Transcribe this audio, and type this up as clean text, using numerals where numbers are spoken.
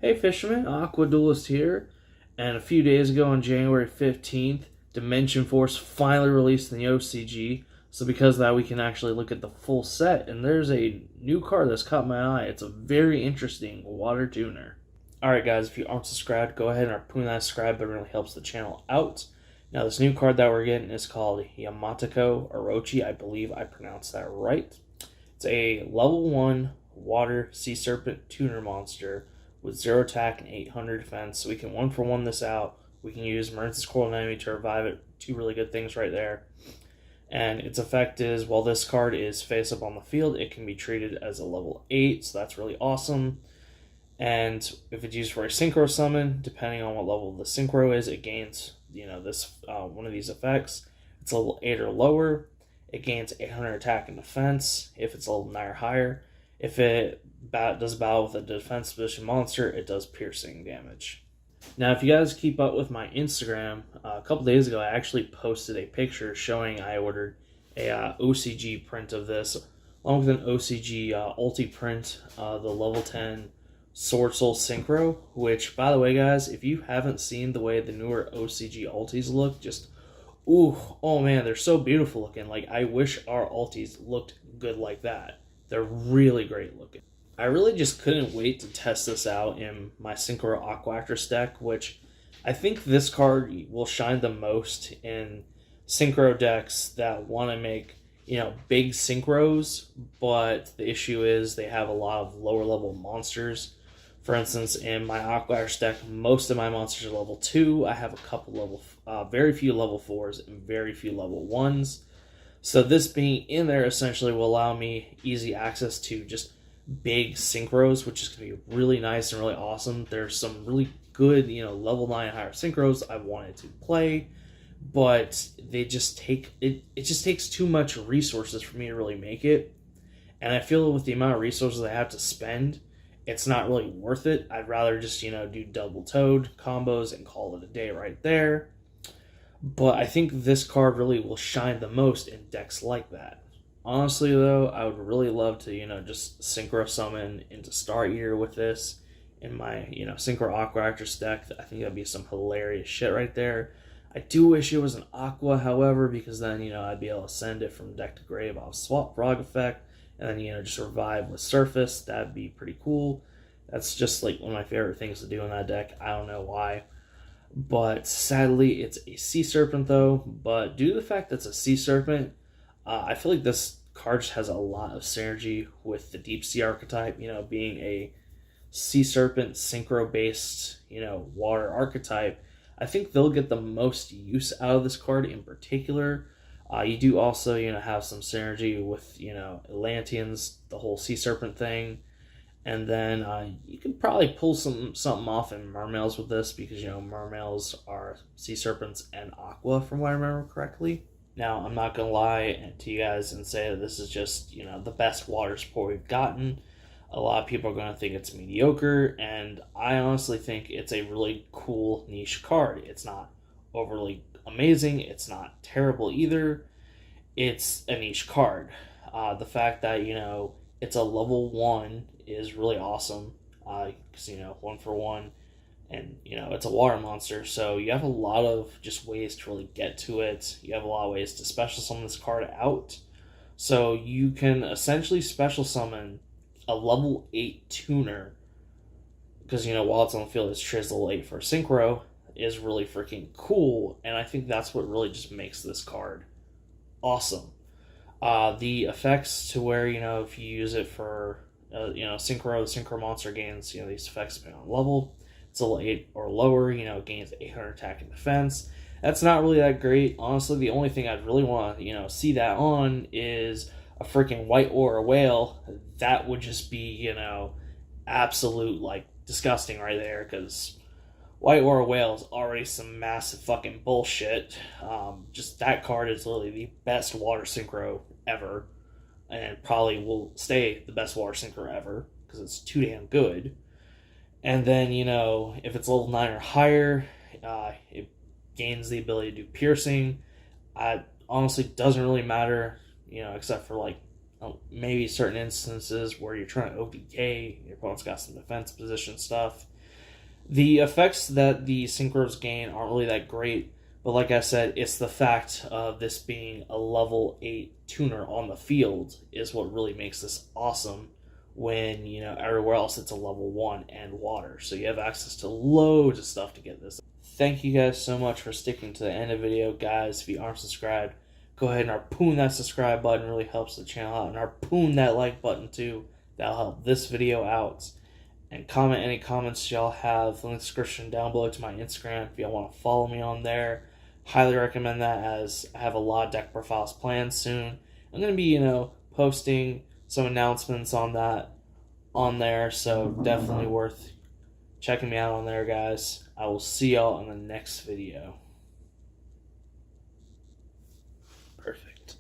Hey Fisherman, Aqua Duelist here, and a few days ago on January 15th, Dimension Force finally released in the OCG, so because of that we can actually look at the full set, and there's a new card that's caught my eye. It's a very interesting water tuner. Alright guys, if you aren't subscribed, go ahead and put that subscribe button, it really helps the channel out. Now this new card that we're getting is called Yamato Orochi, I believe I pronounced that right. It's a level 1 water sea serpent tuner monster with 0 attack and 800 defense, so we can 1-for-1 this out. We can use Maritz's Coral Enemy to revive it. Two really good things right there. And its effect is, while this card is face up on the field, it can be treated as a level 8, so that's really awesome. And if it's used for a synchro summon, depending on what level the synchro is, it gains, this one of these effects. It's level 8 or lower. It gains 800 attack and defense if it's level 9 or higher. If it does battle with a defense position monster, it does piercing damage. Now, if you guys keep up with my Instagram, a couple days ago I actually posted a picture showing I ordered a OCG print of this, along with an OCG ulti print, the level 10 Sword Soul Synchro, which, by the way guys, if you haven't seen the way the newer OCG ultis look, just, oh man, they're so beautiful looking. Like, I wish our ultis looked good like that. They're really great looking. I really just couldn't wait to test this out in my Synchro Aqua Actress deck, which I think this card will shine the most in Synchro decks that want to make, big Synchros, but the issue is they have a lot of lower level monsters. For instance, in my Aqua Actress deck, most of my monsters are level 2. I have a couple very few level 4s and very few level 1s. So this being in there essentially will allow me easy access to just big synchros, which is going to be really nice and really awesome. There's some really good, level 9 higher synchros I wanted to play, but they just take, it just takes too much resources for me to really make it. And I feel with the amount of resources I have to spend, it's not really worth it. I'd rather just, do double toad combos and call it a day right there. But I think this card really will shine the most in decks like that. Honestly, though, I would really love to, just Synchro Summon into Star Eater with this in my, Synchro Aqua Actress deck. I think that'd be some hilarious shit right there. I do wish it was an Aqua, however, because then, I'd be able to send it from deck to grave off Swap Frog effect, and then, just revive with Surface. That'd be pretty cool. That's just, like, one of my favorite things to do in that deck. I don't know why. But sadly, it's a Sea Serpent, though. But due to the fact that it's a Sea Serpent, I feel like this card just has a lot of synergy with the Deep Sea archetype, being a Sea Serpent synchro-based, water archetype. I think they'll get the most use out of this card in particular. You do also, have some synergy with, Atlanteans, the whole Sea Serpent thing. And then you can probably pull something off in Mermails with this because, Mermails are Sea Serpents and Aqua, from what I remember correctly. Now, I'm not going to lie to you guys and say that this is just, the best water support we've gotten. A lot of people are going to think it's mediocre, and I honestly think it's a really cool niche card. It's not overly amazing. It's not terrible either. It's a niche card. The fact that, it's a level 1 is really awesome because, 1-for-1. And, it's a water monster, so you have a lot of just ways to really get to it. You have a lot of ways to special summon this card out. So you can essentially special summon a level 8 tuner, because, while it's on the field, it's treated as level 8 for Synchro, is really freaking cool, and I think that's what really just makes this card awesome. The effects to where, if you use it for, Synchro, the Synchro monster gains, these effects depending on level. It's level 8 or lower, gains 800 attack and defense. That's not really that great. Honestly, the only thing I'd really want to, see that on is a freaking white or a whale. That would just be, absolute, disgusting right there, because white or a whale is already some massive fucking bullshit. Just that card is literally the best water synchro ever, and probably will stay the best water synchro ever, because it's too damn good. And then, if it's level 9 or higher, it gains the ability to do piercing. Honestly, doesn't really matter, except for, maybe certain instances where you're trying to OTK, your opponent's got some defense position stuff. The effects that the synchros gain aren't really that great, but like I said, it's the fact of this being a level 8 tuner on the field is what really makes this awesome when, everywhere else it's a level 1 and water. So you have access to loads of stuff to get this. Thank you guys so much for sticking to the end of the video. Guys, if you aren't subscribed, go ahead and harpoon that subscribe button. It really helps the channel out. And harpoon that like button too. That'll help this video out. And comment any comments y'all have in the description down below to my Instagram if y'all want to follow me on there. Highly recommend that, as I have a lot of deck profiles planned soon. I'm going to be, posting some announcements on that on there, so definitely worth checking me out on there, guys. I will see y'all in the next video.